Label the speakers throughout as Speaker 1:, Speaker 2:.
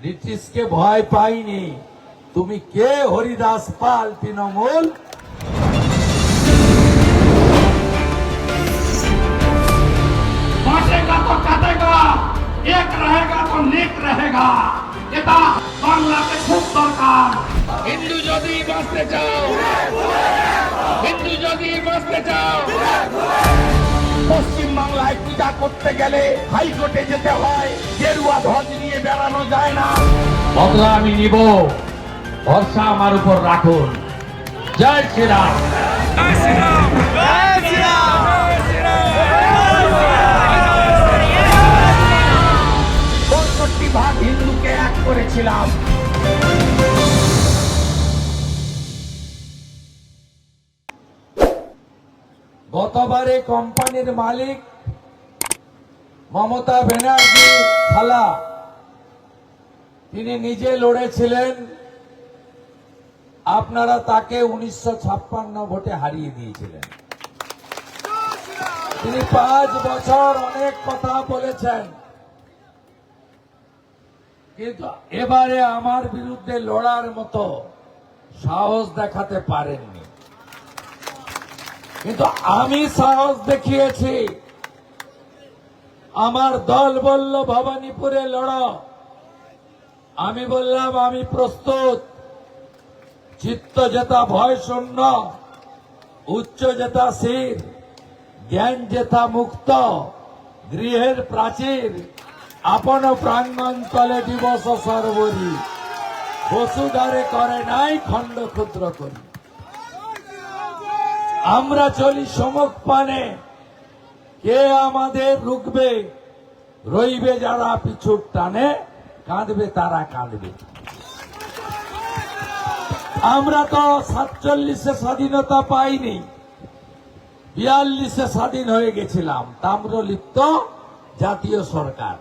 Speaker 1: ব্রিটিশকে ভয় পাইনি। তুমি কে হরিদাস পাল তৃণমূল?
Speaker 2: बांटेगा तो काटेगा, एक रहेगा तो नेक रहेगा। এটা বাংলাতে খুব দরকার। হিন্দু যদি বাঁচতে চাও, হিন্দু যদি বাঁচতে চাও, পশ্চিম বাংলায় পূজা করতে গেলে হাইকোর্টে যেতে হয়, গেরুয়া ধ্বজ নিয়ে বেড়ানো যায় না। বদলা আমি নিব, ভরসা আমার উপর রাখুন। জয় শ্রীরাম। জয় শ্রীরাম। জয় শ্রীরাম। ৬৫ ভাগ হিন্দুকে এক করেছিলাম।
Speaker 1: গতবারে কোম্পানির মালিক মমতা ব্যানার্জি খালা, তিনি নিজে লড়েছিলেন, আপনারা তাকে ১৯৫৬ ভোটে হারিয়ে দিয়েছিলেন। তিনি ৫ বছর অনেক কথা বলেছেন, কিন্তু এবারে আমার বিরুদ্ধে লড়ার মতো সাহস দেখাতে পারেননি। কিন্তু আমি সাহস দেখিয়েছি। আমার দল বলল ভবানীপুরে লড়ো, আমি বললাম আমি প্রস্তুত। চিত্ত জেতা ভয় শূন্য, উচ্চ জেতা শির, জ্ঞান জেতা মুক্ত, গৃহের প্রাচীর, আপন প্রাঙ্গণ তলে দিবস সর্বরি, বসুধারে করে নাই খণ্ড ক্ষুদ্র করি। আমরা চলি সমক পানে, কে আমাদের রুখবে? রইবে যারা পিছুর টানে, কাঁদবে তারা কাঁদবে। আমরা তো ৪৭-এ স্বাধীনতা পাইনি, ৪২-এ স্বাধীন হয়ে গেছিলাম। তাম্রলিপ্ত জাতীয় সরকার,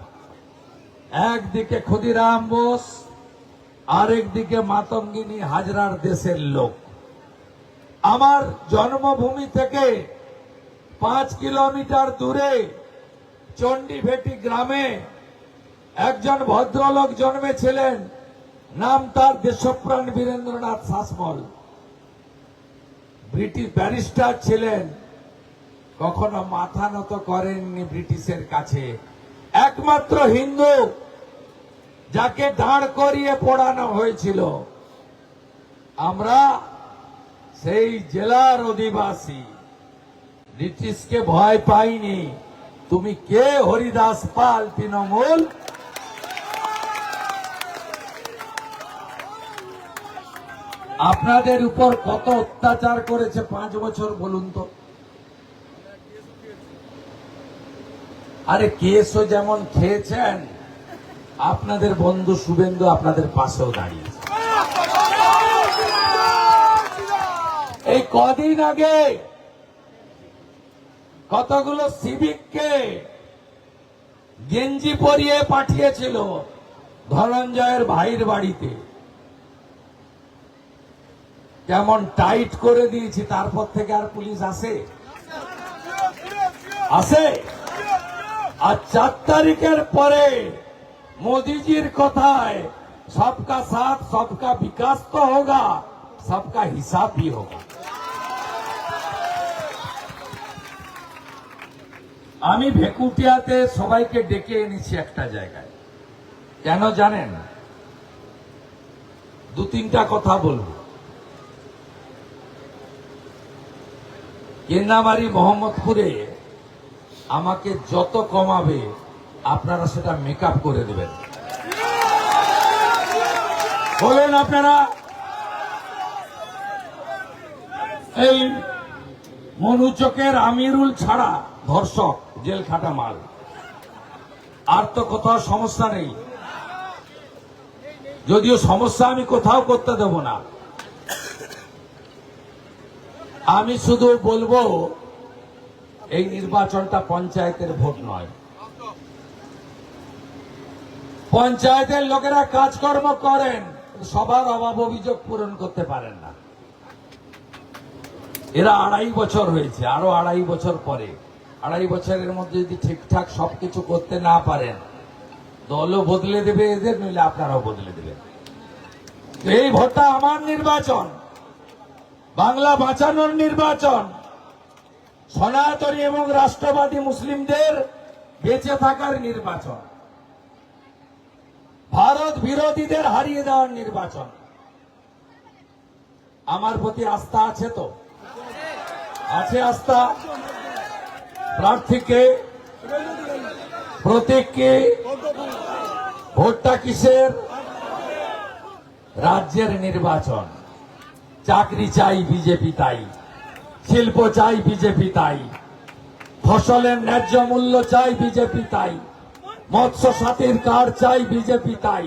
Speaker 1: একদিকে ক্ষুদিরাম বোস, আরেকদিকে মাতঙ্গিনী হাজরার দেশের লোক। আমার জন্মভূমি থেকে ৫ কিলোমিটার দূরে চণ্ডীভেটি গ্রামে একজন ভদ্রলোক জন্মেছিলেন, নাম তার দেশপ্রাণ বীরেন্দ্রনাথ শাসমল। ব্রিটিশ ব্যারিস্টার ছিলেন, কখনো মাথা নত করেননি ব্রিটিশের কাছে। একমাত্র হিন্দু যাকে দাঁড় করিয়ে পড়ানো হয়েছিল। আমরা সেই জেলার অধিবাসী, ব্রিটিশকে ভয় পাইনি। তুমি কে হরিদাস পাল তৃণমূল? আপনাদের উপর কত অত্যাচার করেছে ৫ বছর বলুন তো। আরে কেসও যেমন খেয়েছেন, আপনাদের বন্ধু শুভেন্দু আপনাদের পাশেও দাঁড়িয়েছে। এই কদিন আগে কতগুলো সিভিককে গেঞ্জি পরিয়ে পাঠিয়েছিল ধনঞ্জয়ের ভাইয়ের বাড়িতে। কেমন টাইট করে দিয়েছি, তারপর থেকে আর পুলিশ আসে? আর ৪ তারিখের পরে মোদিজির কথায় সবকা সাথ সবকা বিকাশ তো হোগা, সবকা হিসাব भी होगा। আমি ভেকুটিয়াতে সবাইকে ডেকে এনেছি একটা জায়গায়। কেন জানেন? ২-৩টা কথা বলবো। কেন্নামারি মোহাম্মদপুরে আমাকে যত কমাবে আপনারা সেটা মেকআপ করে দেবেন। বলেন আপনারা। এই মনুচকের আমিরুল ছাড়া ধর্ষক, জেল খাটা মাল, আর তো কোথাও সমস্যা নেই। যদিও সমস্যা আমি কোথাও করতে দেব না। আমি শুধু বলবো এই নির্বাচনটা পঞ্চায়েতের ভোট নয়। পঞ্চায়েতের লোকেরা কাজকর্ম করেন, সবার অভাব অভিযোগ পূরণ করতে পারেন না। এরা ২.৫ বছর হয়েছে, আরো ২.৫ বছর পরে, ২.৫ বছরের মধ্যে যদি ঠিকঠাক সবকিছু করতে না পারেন, দলও বদলে দেবে এদের, নইলে আপনারাও বদলে দেবেন। এই ভোটটা আমার নির্বাচন, বাংলা বাঁচানোর নির্বাচন, সনাতনী এবং রাষ্ট্রবাদী মুসলিমদের বেঁচে থাকার নির্বাচন, ভারত বিরোধীদের হারিয়ে দেওয়ার নির্বাচন। আমার প্রতি আস্থা আছে তো? আছে আস্থা? প্রার্থীকে, প্রতীককে, ভোটটা কিসের? রাজ্যের নির্বাচন। চাকরি চাই বিজেপি তাই, শিল্প চাই বিজেপি তাই, ফসলের ন্যায্য মূল্য চাই বিজেপি তাই, মৎস্য সাথীর কার্ড চাই বিজেপি তাই,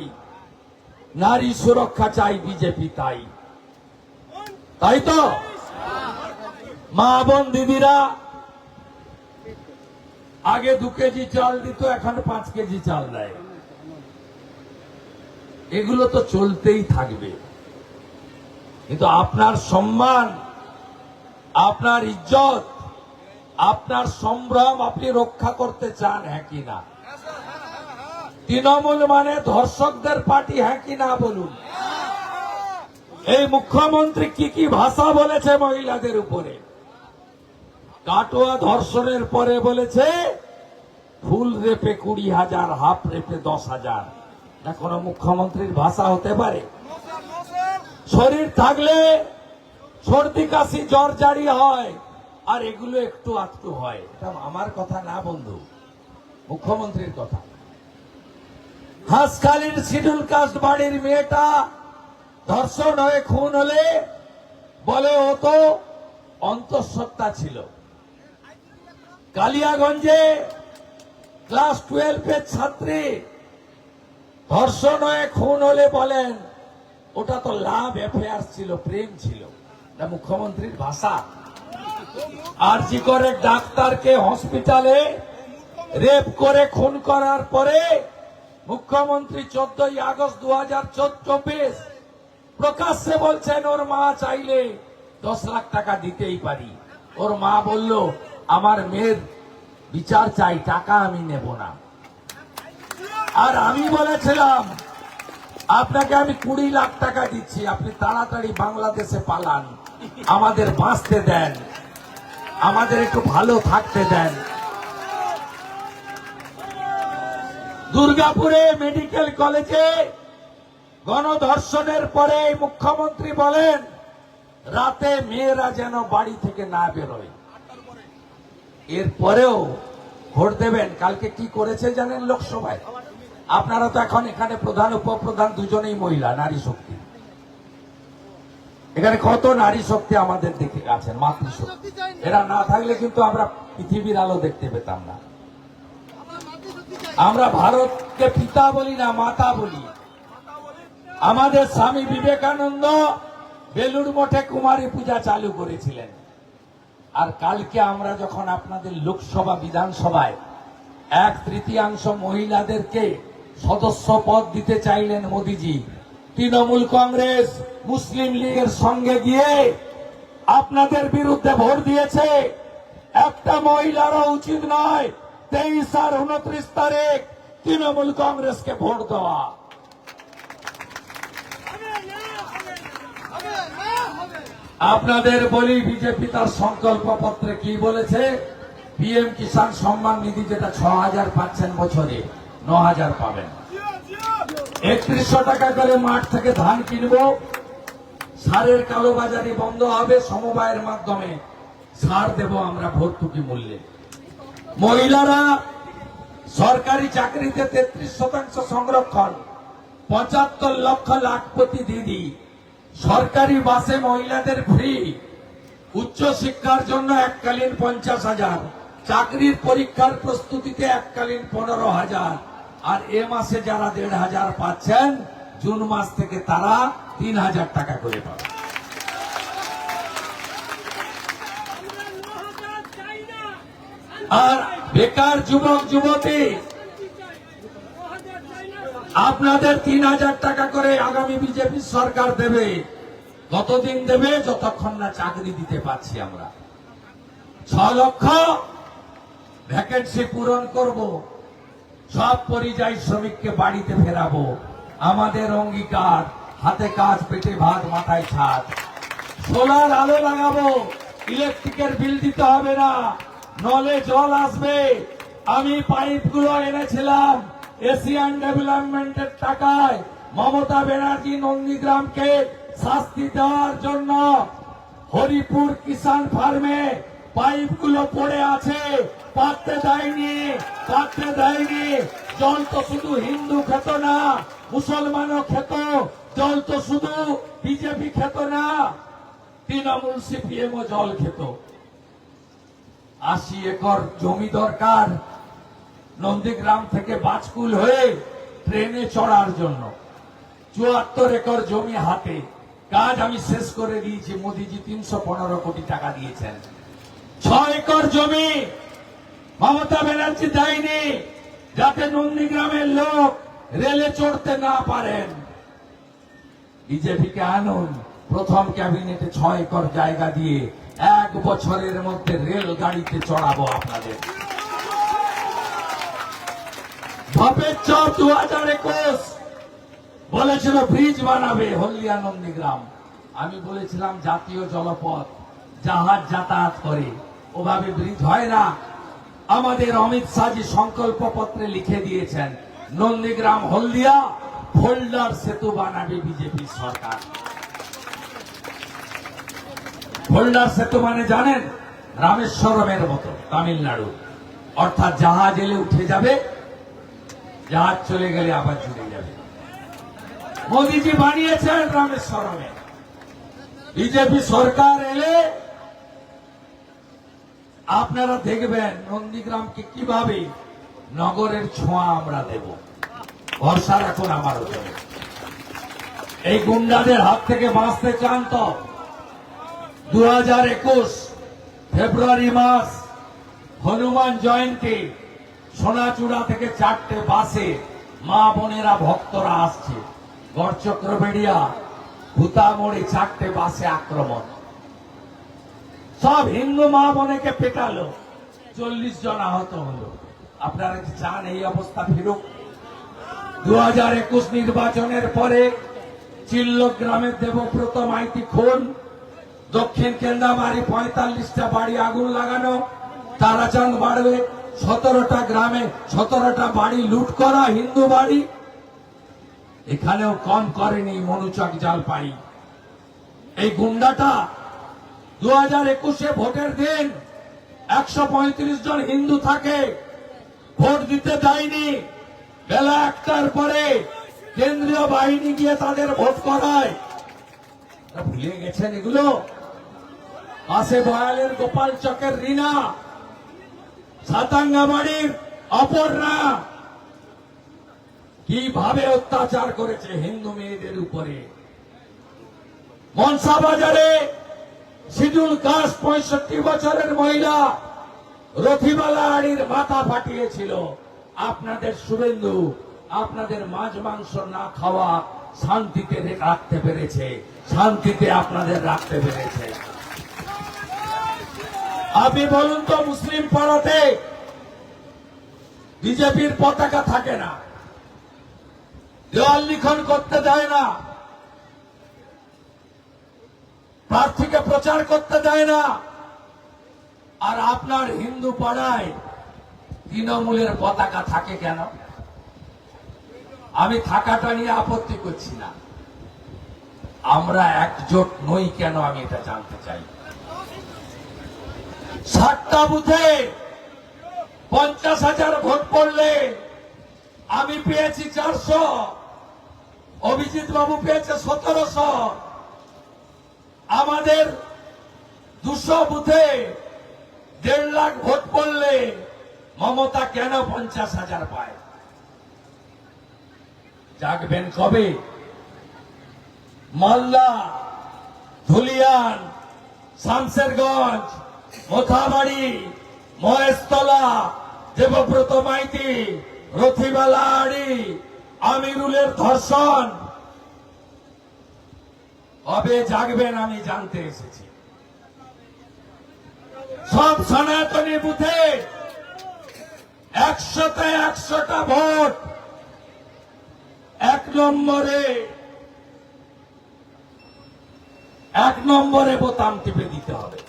Speaker 1: নারী সুরক্ষা চাই বিজেপি তাই। তাই তো? মা বোন দিদিরা আগে 2 কেজি চাল দিত, এখন 5 কেজি চাল দেয়। এগুলো তো চলতেই থাকবে, কিন্তু আপনার সম্মান, আপনার ইজ্জত, আপনার সম্ভ্রম আপনি রক্ষা করতে চান, হ্যাঁ কি না? তৃণমূল মানে ধর্ষকদের পার্টি, হ্যাঁ কি না বলুন? এই মুখ্যমন্ত্রী কি কি ভাষা বলেছে মহিলাদের উপরে? কাটোয়া ধর্ষণের পরে বলেছে ফুল রেপে 20,000, হাফ রেপে 10,000। না কোন মুখ্যমন্ত্রীর ভাষা হতে পারে? শরীর থাকলে সর্দি কাশি জ্বর জারি হয়, আর এগুলো একটু আধটু হয়। এটা আমার কথা না বন্ধু, মুখ্যমন্ত্রীর কথা। হাঁসখালির শিডিউল কাস্ট বাড়ির মেয়েটা ধর্ষণ হয়ে খুন হলে বলে ও তো অন্তঃসত্ত্বা ছিল। কালিয়াগঞ্জে ক্লাস 12 ছাত্রী ধর্ষণ হয়ে খুন হলে বলেন ওটা তো লাভ অ্যাফেয়ার ছিল, প্রেম ছিল। এটা মুখ্যমন্ত্রীর ভাষা। আরজি করে ডাক্তারকে হসপিটালে রেপ করে খুন করার পরে মুখ্যমন্ত্রী 14ই আগস্ট 2024 প্রকাশ্যে বলছেন ওর মা চাইলে 10 লাখ টাকা দিতেই পারি। ওর মা বলল আমার মেয়ের বিচার চাই, টাকা আমি নেব না। আর আমি বলেছিলাম আপনাকে আমি 20 লাখ টাকা দিচ্ছি, আপনি তাড়াতাড়ি বাংলাদেশে পালান, আমাদের বাঁচতে দেন, আমাদের একটু ভালো থাকতে দেন। দুর্গাপুরে মেডিকেল কলেজে গণধর্ষণের পরে মুখ্যমন্ত্রী বলেন রাতে মেয়েরা যেন বাড়ি থেকে না বেরোয়। এরপরেও ভোট দেবেন। কালকে কি করেছে জানেন লোকসভায়? আপনারা তো এখন এখানে প্রধান উপপ্রধান দুজনেই মহিলা, নারী শক্তি। এখানে কত নারী শক্তি আমাদের দেখে আছেন, মাতৃশক্তি। এরা না থাকলে কিন্তু আমরা পৃথিবীর আলো দেখতে পেতাম না। আমরা ভারতকে পিতা বলি না, মাতা বলি। আমাদের স্বামী বিবেকানন্দ বেলুড় মঠে কুমারী পূজা চালু করেছিলেন। আর কালকে আমরা যখন আপনাদের লোকসভা বিধানসভায় 1/3 মহিলাদেরকে সদস্য পদ দিতে চাইলেন মোদিজি, তৃণমূল কংগ্রেস মুসলিম লীগের সঙ্গে গিয়ে আপনাদের বিরুদ্ধে ভোট দিয়েছে। একটা মহিলারও উচিত নয় 23 আর 29 তারিখ তৃণমূল কংগ্রেসকে ভোট দেওয়া। আপনাদের বলি বিজেপি তার সংকল্প পত্রে কি বলেছে? পিএম কিষাণ সম্মান নিধি যেটা 6,000 পাচ্ছেন বছরে, 9,000 পাবেন। 3100 টাকা করে মাঠ থেকে ধান কিনবো, সারের কালোবাজারি বন্ধ হবে, সমবায়ের মাধ্যমে সার দেব আমরা ভর্তুকি মূল্যে। মহিলারা সরকারি চাকরিতে 33% সংরক্ষণ, 75 লক্ষ লাখপতি দিদি, সরকারি বাসে মহিলাদের ফ্রি, উচ্চ শিক্ষার জন্য এককালীন 50,000, চাকরির পরীক্ষার প্রস্তুতিতে এককালীন 15,000, আর এ মাসে যারা 1,500 পাচ্ছেন জুন মাস থেকে তারা 3,000 টাকা করে পাবে। আর বেকার যুবক যুবতী আপনাদের 3,000 টাকা করে আগামী বিজেপি সরকার দেবে। কতদিন দেবে? যতক্ষণ না চাকরি দিতে পারছি আমরা। 6 লক্ষ ভ্যাকেন্সি পূরণ করব, সব পরিযায়ী শ্রমিককে বাড়িতে ফেরাবো। আমাদের অঙ্গীকার, হাতে কাজ, পেটে ভাত, মাথায় ছাদ। সোলার আলো লাগাবো, ইলেকট্রিকের বিল দিতে হবে না, নলে জল আসবে। আমি পাইপগুলো এনেছিলাম এশিয়ান ডেভেলপমেন্টের টাকায়। মমতা ব্যানার্জি নন্দীগ্রামকে শাস্তি দেওয়ার জন্য হরিপুর কিষান ফার্মে পাইপগুলো পড়ে আছে, পাততে দেয়নি, পাততে দেয়নি। জল তো শুধু হিন্দু খেত না, মুসলমানও খেত। জল তো শুধু বিজেপি খেত না, তৃণমূল সিপিএমও জল খেত। 80 একর জমি দরকার নন্দীগ্রাম থেকে বাজকুল হয়ে ট্রেনে চড়ার জন্য। 74 একর জমি হাতে, কাজ আমি শেষ করে দিয়েছি। মোদিজি 315 কোটি টাকা দিয়েছেন। 6 একর জমি মমতা ব্যানার্জি দেয়নি, যাতে নন্দীগ্রামের লোক রেলে চড়তে না পারেন। বিজেপিকে আনুন, প্রথম ক্যাবিনেটে 6 একর জায়গা দিয়ে 1 বছরের মধ্যে রেল গাড়িতে চড়াবো আপনাদের। ধাপের চর 2021 বলেছিল ব্রিজ বানাবে হলদিয়া নন্দীগ্রাম। আমি বলেছিলাম জাতীয় জলপথ, জাহাজ যাতায়াত করে, ওভাবে ব্রিজ হয় না। আমাদের অমিত শাহজি সংকল্প পত্রে লিখে দিয়েছেন নন্দীগ্রাম হলদিয়া ফোল্ডার সেতু বানাবে বিজেপি সরকার। ফোল্ডার সেতু মানে জানেন, রামেশ্বরমের মতো তামিলনাড়ু, অর্থাৎ জাহাজ এলে উঠে যাবে, জাহাজ চলে গেলে আবার জুড়ে যাবে। মোদিজি বানিয়েছেন রামেশ্বরমে। বিজেপি সরকার এলে আপনারা দেখবেন নন্দীগ্রামকে কিভাবে নগরের ছোঁয়া আমরা দেব। ভরসা রাখুন আমার উপরে। এই গুন্ডাদের হাত থেকে বাঁচতে চান তো 2021 ফেব্রুয়ারি মাস হনুমান জয়ন্তী, সোনাচূড়া থেকে 4টে বাসে মা বোনেরা ভক্তরা আসছে। গড়চক্রবেড়িয়া ভূতামড়ি 4টে বাসে আক্রমণ, সব হিন্দু মা বোনেকে পেটালো, 40 জন আহত হলো। আপনারা কি চান এই অবস্থা ফিরুক? 2021 নির্বাচনের পরে চিল্লক গ্রামের দেবব্রত মাইতি খুন, দক্ষিণ কেন্দামারি 45টা বাড়ি আগুন লাগানো, তারাচাঁদ বাড়বে 17টা গ্রামে 17টা বাড়ি লুট করা, হিন্দু বাড়ি। এখানেও কম করেনি মনুচক জালপাই। এই গুন্ডাটা 2021 ভোটের দিন 135 জন হিন্দু থাকে, ভোট দিতে দেয়নি। বেলা 1টার পরে কেন্দ্রীয় বাহিনী গিয়ে তাদের ভোট করায়। ভুলে গেছেন এগুলো? পাশে বয়ালের গোপাল চকের রিনা, সাতাঙ্গাবাড়ির অপর্ণা কিভাবে অত্যাচার করেছে হিন্দু মেয়েদের উপরে। মনসা বাজারে শিডিউল কাস্ট 65 বছরের মহিলা রথিবালা আড়ির মাথা ফাটিয়েছিল। আপনাদের শুভেন্দু আপনাদের মাছ মাংস না খাওয়া শান্তিতে রাখতে পেরেছে, শান্তিতে আপনাদের রাখতে পেরেছে। আপনি বলুন তো, মুসলিম পাড়াতে বিজেপির পতাকা থাকে না, দেওয়াল লিখন করতে দেয় না, প্রার্থীকে প্রচার করতে দেয় না। আর আপনার হিন্দু পাড়ায় তৃণমূলের পতাকা থাকে কেন? আমি থাকাটা নিয়ে আপত্তি করছি না, আমরা একজোট নই কেন আমি এটা জানতে চাই। 60টা বুথে 50,000 ভোট পড়লে আমি পেয়েছি 400, অভিজিৎ বাবু পেয়েছে 1700। আমাদের 200 বুথে 1.5 লাখ ভোট পড়লে মমতা কেন 50,000 পায়? জাগবেন কবে? মালদা, ধুলিয়ান, শামসেরগঞ্জ, মোথাবাড়ি, মহেশতলা, দেবব্রত মাইতি, রথিবালা আড়ি, আমিরুলের ধর্ষণ কবে জাগবেন আমি জানতে এসেছি। সব সনাতনী বুথে 100তে 100টা ভোট। 1 নম্বরে বোতাম টিপে দিতে হবে।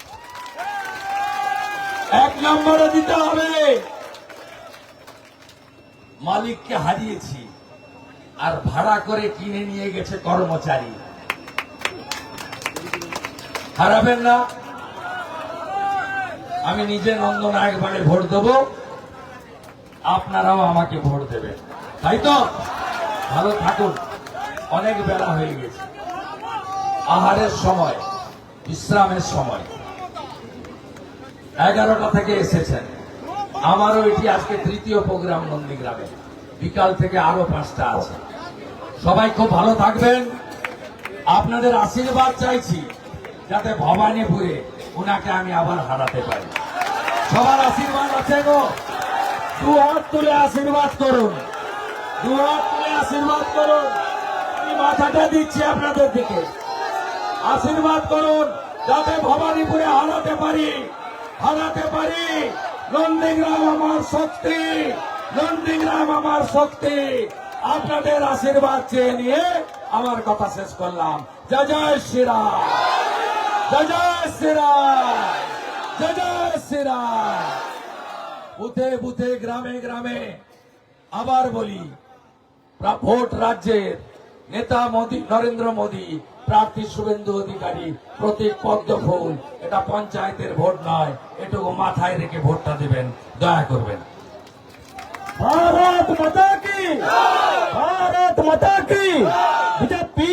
Speaker 1: 1 নম্বরে দিতে হবে। মালিককে হারিয়েছি আর ভাড়া করে কিনে নিয়ে গেছে কর্মচারী। হারাবেন না। আমি নিজে নন্দনায়ক বাড়ি ভোট দেব, আপনারাও আমাকে ভোট দেবেন, তাই তো? ভালো থাকুন। অনেক বেলা হয়ে গেছে, আহারের সময়, বিশ্রামের সময়। 11টা থেকে এসেছেন। আমারও এটি আজকে 3য় প্রোগ্রাম নন্দীগ্রামে। বিকাল থেকে আরো 5টা আছে। সবাই খুব ভালো থাকবেন। আপনাদের আশীর্বাদ চাইছি যাতে ভবানীপুরে উনাকে আমি আবার হারাতে পারি। সবার আশীর্বাদ আছে গো? 2 হাত তুলে আশীর্বাদ করুন, 2 হাত তুলে আশীর্বাদ করুন। আমি মাথাটা দিচ্ছি আপনাদের দিকে। আশীর্বাদ করুন যাতে ভবানীপুরে হারাতে পারি। নন্দীগ্রাম আমার শক্তি, নন্দীগ্রাম আমার শক্তি। আপনাদের আশীর্বাদ চেয়ে নিয়ে আমার কথা শেষ করলাম। জয় জয় শ্রীরাম, জয় জয় শ্রীরাম, জয় জয় শ্রীরাম। বুথে বুথে, গ্রামে গ্রামে আবার বলি, ভোট রাজ্যের নেতা মোদী, নরেন্দ্র মোদী, প্রার্থী শুভেন্দু অধিকারী, প্রতীক পদ্ম ফুল। এটা পঞ্চায়েতের ভোট নয়, এটুকু মাথায় রেখে ভোটটা দেবেন, দয়া করবেন।
Speaker 3: भारत माता की, भारत माता की। बीजेपी